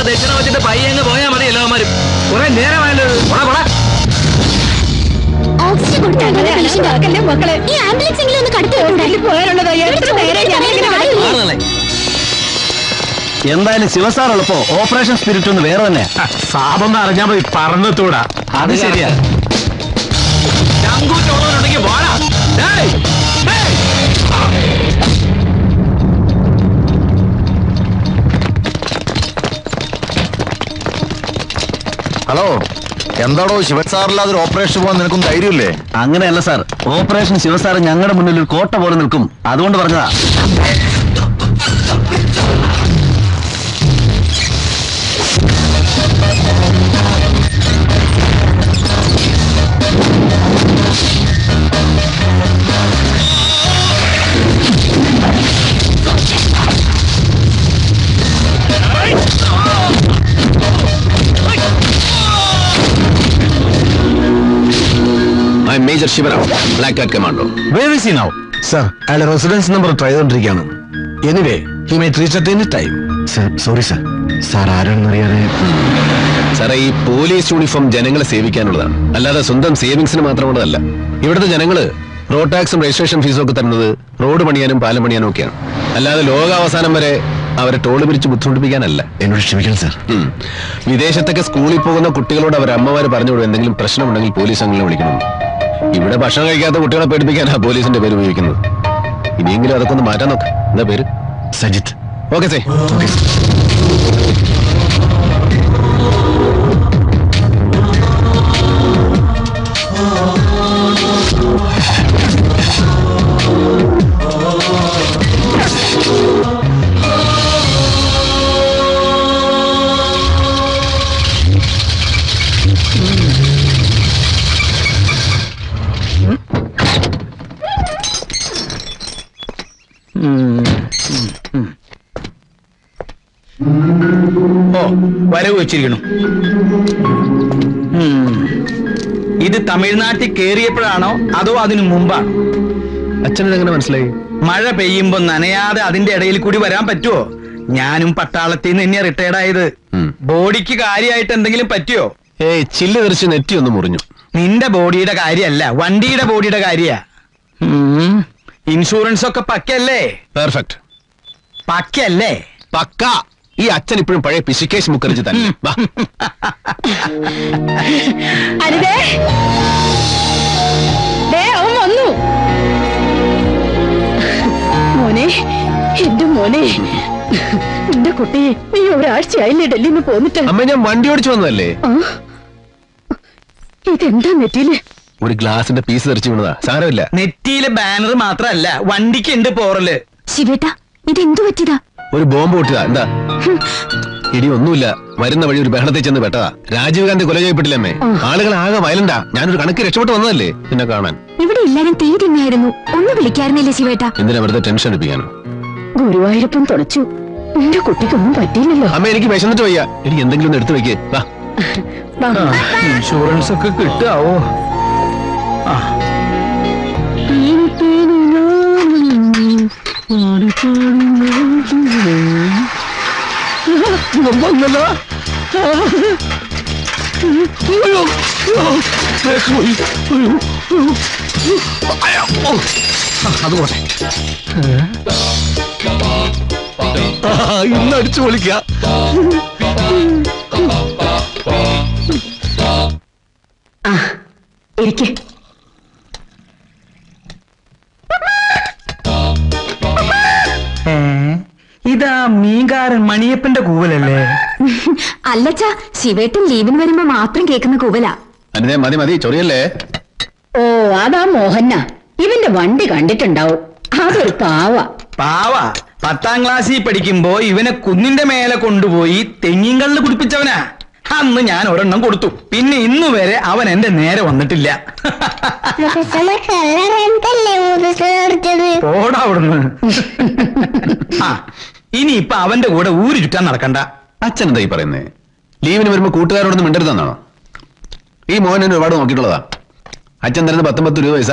ദക്ഷിണ വെച്ചിട്ട് പയ്യങ്ങ് പോയാൽ മതി എല്ലാവരും. കുറെ നേരമായല്ലോ. എന്തായാലും ശിവസാറുള്ളപ്പോ ഓപ്പറേഷൻ സ്പിരിറ്റ് ഒന്ന് വേറെ തന്നെ. സാബൊന്ന് അറിഞ്ഞാൽ മതി, പറഞ്ഞൂടാ. അത് ശരിയാ. ഹലോ, എന്താടോ ശിവൻ സാറില്ലാതെ ഒരു ഓപ്പറേഷൻ പോകാൻ നിനക്കും ധൈര്യമില്ലേ? അങ്ങനെയല്ല സാർ, ഓപ്പറേഷൻ ശിവസാർ ഞങ്ങളുടെ മുന്നിൽ ഒരു കോട്ട പോലെ നിൽക്കും, അതുകൊണ്ട് പറഞ്ഞതാ. I'm Major Shivarao, Black Cat Commando. Where is he now? Sir, അയാളുടെ റെസിഡൻസ് നമ്പർ ട്രൈ ചെയ്തോണ്ടിരിക്കുകയാണ്. Anyway, he might reach at any time. Sir, sorry sir. Sir ആരാണെന്നറിയാതെ. സാറേ, ഈ പോലീസ് യൂണിഫോം ജനങ്ങളെ സേവിക്കാനുള്ളതാണ്, അല്ലാതെ സ്വന്തം സേവിങ്സിന് മാത്രമുള്ളതല്ല. ഇവിടുത്തെ ജനങ്ങള് റോഡ് ടാക്സും രജിസ്ട്രേഷൻ ഫീസും ഒക്കെ തരുന്നത് റോഡ് പണിയാനും പാലം പണിയാനും ഒക്കെയാണ്, അല്ലാതെ ലോകാവസാനം വരെ അവരെ ടോള് പിരിച്ച് ബുദ്ധിമുട്ടിപ്പിക്കാനല്ല. എന്നോട് ക്ഷമിക്കണം സാർ. വിദേശത്തൊക്കെ സ്കൂളിൽ പോകുന്ന കുട്ടികളോട് അവരുടെ അമ്മമാര് പറഞ്ഞുകൊടുക്കും എന്തെങ്കിലും പ്രശ്നമുണ്ടെങ്കിൽ പോലീസ് അംഗങ്ങളെ വിളിക്കണം. ഇവിടെ ഭക്ഷണം കഴിക്കാത്ത കുട്ടികളെ പേടിപ്പിക്കാനാ പോലീസിന്റെ പേര് ഉപയോഗിക്കുന്നത്. ഇനിയെങ്കിലും അതൊക്കെ ഒന്ന് മാറ്റാൻ നോക്ക്. എന്താ പേര്? സജിത്ത്. Okay say. ഓക്കെ. വരവ് വെച്ചിരിക്കണം. ഇത് തമിഴ്നാട്ടിൽ കേറിയപ്പോഴാണോ അതോ അതിനു മുമ്പാണോ? അച്ഛനെങ്ങനെ മനസ്സിലായി? മഴ പെയ്യുമ്പോ നനയാതെ അതിന്റെ ഇടയിൽ കൂടി വരാൻ പറ്റുമോ? ഞാനും പട്ടാളത്തിൽ നിന്ന് തന്നെയാ റിട്ടയർഡ് ആയത്. ബോഡിക്ക് കാര്യമായിട്ട് എന്തെങ്കിലും പറ്റിയോ? ഏയ്, ചില്ല് തെറിച്ച് നെറ്റി ഒന്ന് മുറിഞ്ഞു. നിന്റെ ബോഡിയുടെ കാര്യമല്ല, വണ്ടിയുടെ ബോഡിയുടെ കാര്യ. ഇൻഷുറൻസ് ഒക്കെ പക്കല്ലേ? പെർഫെക്റ്റ്. പക്കല്ലേ? പക്ക. ഈ അച്ഛൻ ഇപ്പോഴും പഴയ പിശുക്കേശ് മുഖർജി തന്നെ. അവൻ വന്നു. മോനെ, എന്റെ മോനെ, എന്റെ കുട്ടി, നീ ഒരാഴ്ചയായില്ലേ ഡൽഹിയിൽ നിന്ന് പോന്നിട്ട്? അമ്മ, ഞാൻ വണ്ടി ഓടിച്ചു വന്നതല്ലേ. ഇതെന്താ നെറ്റിയില്? ഒരു ഗ്ലാസിന്റെ പീസ് തെറിച്ചു വീണതാ, സാരമില്ല. നെറ്റിയിലെ ബാനർ മാത്രല്ല, വണ്ടിക്ക് ഉണ്ട് പോറല്. ശിവേട്ടാ, ഇതെന്തു പറ്റിയതാ? ഒരു ബോംബ് പൊട്ടിയതാ. എന്താ? ഇടി ഒന്നുമില്ല, വരുന്ന വഴി ഒരു ബഹളത്തിൽ ചെന്ന് പെട്ടതാ. രാജീവ് ഗാന്ധി കൊല ചെയ്യപ്പെട്ടില്ലമ്മേ. ആളുകൾ ആകെ വയലന്റാ. ഞാനൊരു കണക്ക് രക്ഷപ്പെട്ട് വന്നതല്ലേ നിന്നെ കാണാൻ. ഇവിടെ എല്ലാരും തീ തിന്നായിരുന്നു, ഒന്ന് വിളിക്കാറുന്നില്ലേ ശിവേട്ടാ? എന്തിനാ വെറുതെ ടെൻഷൻ എടുപ്പിക്കാനോ? ഗുരുവായൂരപ്പം തുളച്ചു, എന്റെ കുട്ടിക്കൊന്നും പറ്റിയില്ലല്ലോ. അമ്മ, എനിക്ക് വിശന്നിട്ട് വയ്യ, എനിക്ക് എന്തെങ്കിലും ഒന്ന് എടുത്തു വെക്കേ. ഇൻഷുറൻസ് ഒക്കെ കിട്ടാവോ? വന്നല്ലോ. അത് പോട്ടെ, ഇന്ന് അടിച്ചു പൊളിക്കാം. ഇരിക്കെ. ഇതാ മീൻകാരൻ മണിയപ്പന്റെ കൂവലല്ലേ? അല്ലച്ചാ, ശിവേട്ടൻ ലീവിന് വരുമ്പോ മാത്രം കേൾക്കുന്ന കൂവല. അനിതേ, മതി മതി, ചൊറിയല്ലേ. ഓ, അതാ മോഹന്ന. ഇവന്റെ വണ്ടി കണ്ടിട്ടുണ്ടാവും. അതൊരു പാവ. പാവ 10ാം ക്ലാസ്സിൽ പഠിക്കുമ്പോ ഇവനെ കുന്നിന്റെ മേലെ കൊണ്ടുപോയി തെങ്ങിങ്കള്ളിൽ കുടിപ്പിച്ചവനാ. അന്ന് ഞാൻ ഒരെണ്ണം കൊടുത്തു. പിന്നെ ഇന്നു വരെ അവൻ എന്റെ നേരെ വന്നിട്ടില്ല. ഓടാ അവിടുന്ന്. ഇനിയിപ്പൊ അവന്റെ കൂടെ ഊര് ചുറ്റാൻ നടക്കണ്ട. അച്ഛൻ എന്താ ഈ പറയുന്നേ? ലീവിന് വരുമ്പോ കൂട്ടുകാരോടൊന്നും മിണ്ടരുതെന്നാണോ? ഈ മോഹൻ എന്നെ ഒരുപാട് നോക്കിയിട്ടുള്ളതാ. അച്ഛൻ തരുന്ന 19 രൂപ പൈസ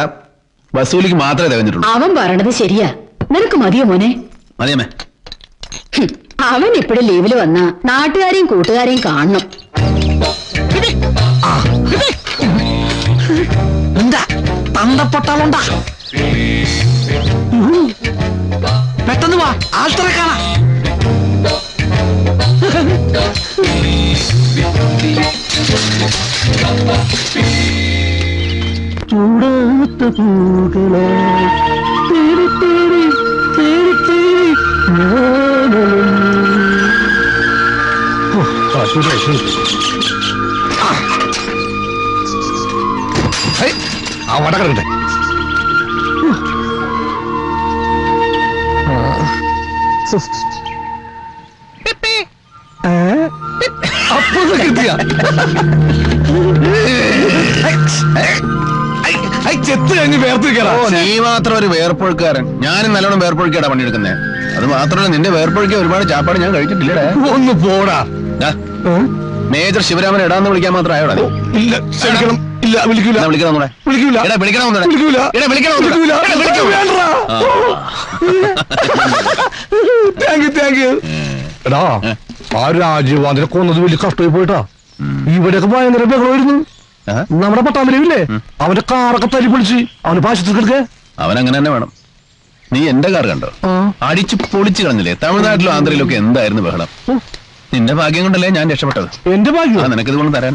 വസൂലിക്ക് മാത്രമേ തികഞ്ഞിട്ടുള്ളൂ. അവൻ പറയണത് ശരിയാ. നിനക്ക് മതിയോ മോനെ? മതിയമ്മേ. അവൻ ഇപ്പഴും ലീവില് വന്ന നാട്ടുകാരെയും കൂട്ടുകാരെയും കാണണം. എന്താ തന്തപ്പൊട്ടാളുണ്ടാ? പെട്ടെന്ന് വാ, ആൾത്തറെ കാണാ. ചൂടാത്ത പൂകളാ തേടി തേടി തേടി തേടി അവിടെ കിടക്കട്ടെ. അപ്പൊ കിട്ടിയ ചെത്ത് കഴിഞ്ഞ് വേർത്തിരിക്കടാ. ഓ, നീ മാത്രം ഒരു വേർപ്പൊഴുക്കാരൻ. ഞാനും നല്ലോണം വേർപ്പൊഴുക്കാടാ പണിയെടുക്കുന്നേ. അത് മാത്രമല്ല, നിന്റെ വേർപ്പൊഴുക്കിയ ഒരുപാട് ചാപ്പാട് ഞാൻ കഴിച്ചിട്ടില്ലടേ. ഒന്ന് പോടാ. മേജർ ശിവരാമൻ ഇടാന്ന് വിളിക്കാൻ മാത്രം ആയോടാ നീ? ഇല്ല, ക്ഷമിക്കണം. ഇല്ല, വിളിക്കൂല. വിളിക്കണം ഒന്നൂടെ. വിളിക്കൂല. എടാ, വിളിക്കണം ഒന്നൂടെ. വിളിക്കൂല. എടാ, വിളിക്കണം ഒന്നൂടെ. വിളിക്കൂല. എടാ, വിളിക്കൂ. വേണ്ടടാ. Thank you. എടാ, ആ രാജീവ് അതിനെ കൊന്നത് വലിയ കഷ്ടമായി പോയിട്ടാ. ഇവിടെയൊക്കെ ഭയങ്കര ബഹളമായിരുന്നു. നമ്മുടെ പട്ടാമ്പലില്ലേ, അവന്റെ കാറൊക്കെ തല്ലി പൊളിച്ച് അവന് പാശത്തിൽ കിടക്കേ. അവൻ അങ്ങനെ തന്നെ വേണം. നീ എന്റെ കാർ കണ്ടോ? അടിച്ചു പൊളിച്ചു കളഞ്ഞില്ലേ? തമിഴ്നാട്ടിലും ആന്ധ്രയിലും ഒക്കെ എന്തായിരുന്നു ബഹളം. നിന്റെ ഭാഗ്യം കൊണ്ടല്ലേ ഞാൻ രക്ഷപ്പെട്ടത്. എന്റെ ഭാഗ്യം. നിനക്കിത് കൊണ്ട് തരാൻ.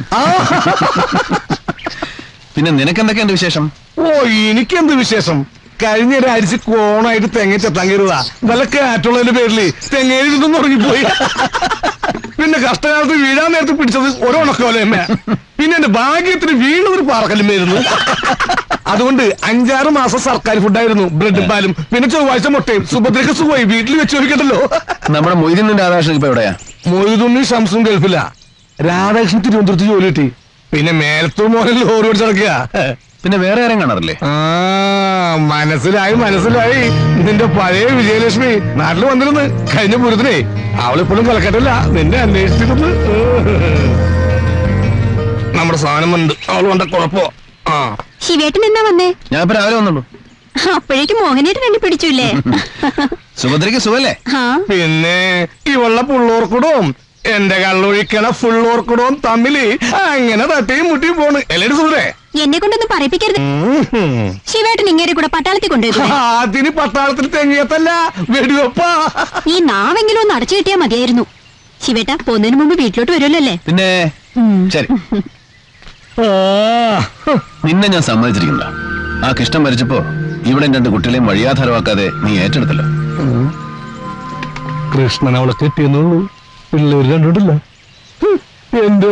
പിന്നെ നിനക്കെന്തൊക്കെ എന്റെ വിശേഷം? ഓ, എനിക്കെന്ത് വിശേഷം? കഴിഞ്ഞ ഒരാഴ്ച കോണായിട്ട് തെങ്ങ ചെത്താൻ കയറുക. വല്ല കാറ്റുള്ളതിന്റെ പേരില് തെങ്ങയിലിരുന്നു ഉറങ്ങിപ്പോയി. പിന്നെ കഷ്ടകാലത്ത് വീഴാൻ നേരത്ത് പിടിച്ചത് ഒരണക്കോലയമ്മ. പിന്നെ എന്റെ ഭാഗ്യത്തിന് വീണതൊരു പാറക്കല്ലുമായിരുന്നു. അതുകൊണ്ട് 5-6 മാസം സർക്കാർ ഫുഡായിരുന്നു. ബ്രെഡും പാലും പിന്നെ ചൊവ്വാഴ്ച മുട്ടയും. സുഭദ്രക്ക് സുഖമായി വീട്ടിൽ വെച്ച് ചോദിക്കണ്ടല്ലോ. നമ്മുടെ മൊയ്തീനും രാധാകൃഷ്ണൻ ഇപ്പൊ എവിടെയാ? മൊയ്തുണ്ണി ഷംസും ഗൾഫില്ല. രാധാകൃഷ്ണൻ തിരുവനന്തപുരത്ത് ജോലി കിട്ടി. പിന്നെ മേലത്തൂർ മോഹൻ ലോറി ഓടിച്ച് നടക്കുക. പിന്നെ വേറെ ആരും കാണാറില്ലേ? മനസ്സിലായി മനസ്സിലായി. നിന്റെ പഴയ വിജയലക്ഷ്മി നാട്ടിൽ വന്നിരുന്നു കഴിഞ്ഞ പൂരത്തിനെ. അവളിപ്പോഴും കൊലക്കട്ടില്ല. നിന്നെ അന്വേഷിച്ചിരുന്നു. നമ്മുടെ സാധനം ഉണ്ട്. അവൾ കൊണ്ട കുഴപ്പോ. ശിവേട്ടൻ എന്നാ വന്നേ? ഞാൻ ഇപ്പൊ രാവിലെ വന്നുള്ളൂ. അപ്പോഴേക്കും മോഹനേട്ടൻ എന്നെ പിടിച്ചില്ലേ? സുഭദ്രയ്ക്ക് സുഖല്ലേ? പിന്നെ ഇവളുടെ പുള്ളോർക്കുടവും എന്റെ കള്ളൊഴിക്കണ ഫുള്ളോർക്കുടവും തമ്മില് അങ്ങനെ തട്ടിയും മുട്ടിയും പോണ്. എല്ലാരും സുഖേ? എന്നെ കൊണ്ടൊന്നും പറയിപ്പിക്കരുത്. ശിവേട്ടൻ ഇങ്ങേരെ കൂടെ പട്ടാളത്തിൽ കൊണ്ടുപോയി. അതിന് പട്ടാളത്തിൽ തെങ്ങിയത്തല്ല, വെടിവെപ്പാ. ഈ നാവെങ്കിലും ഒന്ന് അടച്ചു കിട്ടിയാ മതിയായിരുന്നു. ശിവേട്ട പോകുന്നതിന് മുമ്പ് വീട്ടിലോട്ട് വരുമല്ലോ അല്ലേ? പിന്നെ ശരി, നിന്നെ ഞാൻ സമ്മതിച്ചിരിക്കണ്ട. ആ കൃഷ്ണൻ മരിച്ചപ്പോ ഇവിടെ 2 കുട്ടികളെയും വഴിയാധാരമാക്കാതെ നീ ഏറ്റെടുത്തല്ലോ. കൃഷ്ണൻ അവളെ കെട്ടിയെന്നുള്ളൂ. പിള്ളേര് രണ്ടുണ്ടല്ല. എന്തോ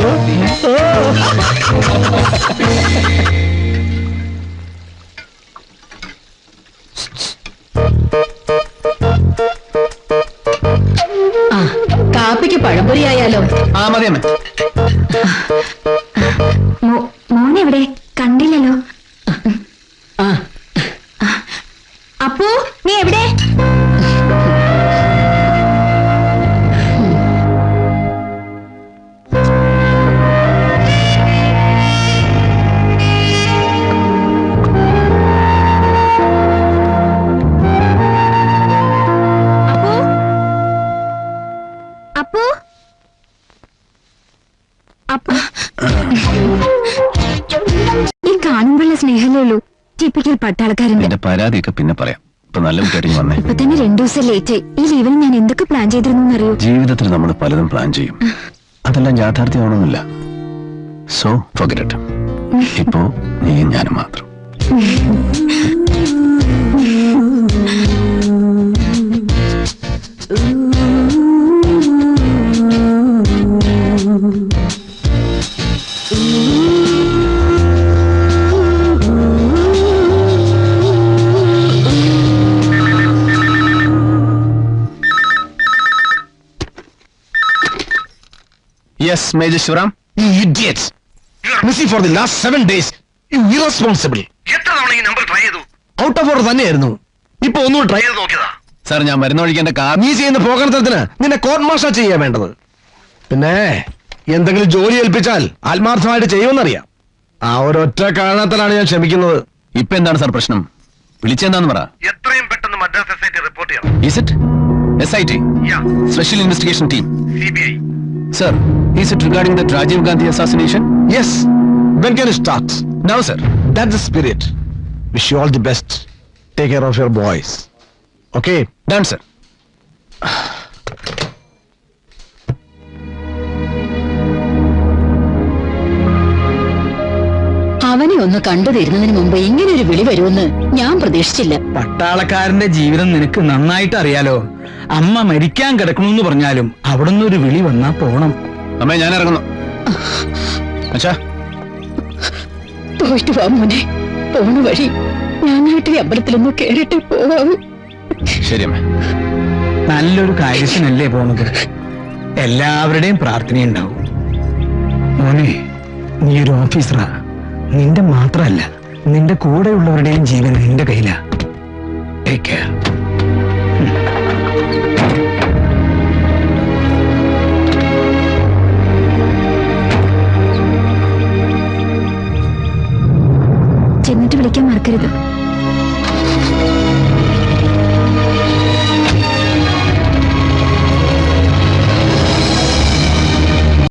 കാപ്പിക്ക് പഴംപൊരി ആയാലോ? ആ മതിയമ്മേ. മോനെവിടെ? കണ്ടില്ലല്ലോ. അപ്പോ നീ എവിടെ? ഈ കാണുമ്പോഴുള്ള സ്നേഹമേ ഉള്ളൂ. ടിപ്പിക്കൽ പട്ടാളക്കാരന്റെ. എന്റെ പരാതിയൊക്കെ പിന്നെ പറയാം. ഇപ്പൊ നല്ല കുട്ടിയായിട്ട് വന്നേ. ഇപ്പൊ തന്നെ 2 ദിവസം ലേറ്റ്. ഈ ലീവിൽ ഞാൻ എന്തൊക്കെ പ്ലാൻ ചെയ്തിരുന്നു അറിയോ? ജീവിതത്തിൽ നമ്മൾ പലതും പ്ലാൻ ചെയ്യും. അതെല്ലാം യാഥാർത്ഥ്യമാണെന്നില്ല. So forget it. ഇപ്പോ നീ ഞാനും മാത്രം. Yes, Major Shivaram. You idiots! You are missing for the last 7 days. You irresponsible. എത്ര തവണ ഈ നമ്പർ ട്രൈ ചെയ്തു? ഔട്ട് ഓഫ് ഓർഡർ തന്നെയായിരുന്നു. ഇപ്പൊ ഒന്നുകൂടി ട്രൈ ചെയ്ത് നോക്കിയതാ. സാർ, ഞാൻ മരുന്ന് ഒഴിക്കേണ്ട കാർ. നീ ചെയ്യുന്ന പോകണത്തിന് നിന്നെ കോർട്ട് മാർഷൽ ചെയ്യാൻ വേണ്ടത്. പിന്നെ എന്തെങ്കിലും ജോലി ഏൽപ്പിച്ചാൽ ആത്മാർത്ഥമായിട്ട് ചെയ്യുമെന്നറിയാം. ആ ഒരൊറ്റ കാരണത്തിലാണ് ഞാൻ ക്ഷമിക്കുന്നത്. ഇപ്പൊ എന്താണ് സാർ പ്രശ്നം? വിളിച്ചെന്താന്ന് പറ. എത്രയും പെട്ടെന്ന് മദ്രാസ് SIT റിപ്പോർട്ട് ചെയ്യണം. Is it? SIT, Yeah. Special Investigation Team. CBI. Sir, is it regarding the Rajiv Gandhi assassination? Yes. When can you start? No, sir. That's the spirit. Wish you all the best. Take care of your boys. Okay? Done, sir. അവനെ ഒന്ന് കണ്ടു തരുന്നതിന് മുമ്പ് ഇങ്ങനെ ഒരു വിളി വരുമെന്ന് ഞാൻ പ്രതീക്ഷിച്ചില്ല. പട്ടാളക്കാരന്റെ ജീവിതം നിനക്ക് നന്നായിട്ട് അറിയാലോ. അമ്മ മരിക്കാൻ കിടക്കണമെന്ന് പറഞ്ഞാലും അവിടുന്ന് ഒരു വിളി വന്നാ പോണം. അമ്മേ, ഞാൻ ഇറങ്ങുന്നു. അച്ഛാ, പോയിട്ട് വാ മോനെ. പോണ വഴി ഞാനായിട്ട് ഈ അമ്പലത്തിലൊന്ന് കേറിട്ട് പോവാവൂ. ശരി അമ്മേ. നല്ലൊരു കാര്യത്തിനല്ലേ പോണത്. എല്ലാവരുടെയും പ്രാർത്ഥനയുണ്ടാവും. മോനെ, നീ ഒരു ഓഫീസറാ. നിന്റെ മാത്രമല്ല, നിന്റെ കൂടെയുള്ളവരുടെയും ജീവൻ നിന്റെ കയ്യിലാ. Take care. ചെന്നിട്ട് വിളിക്കാൻ മറക്കരുത്.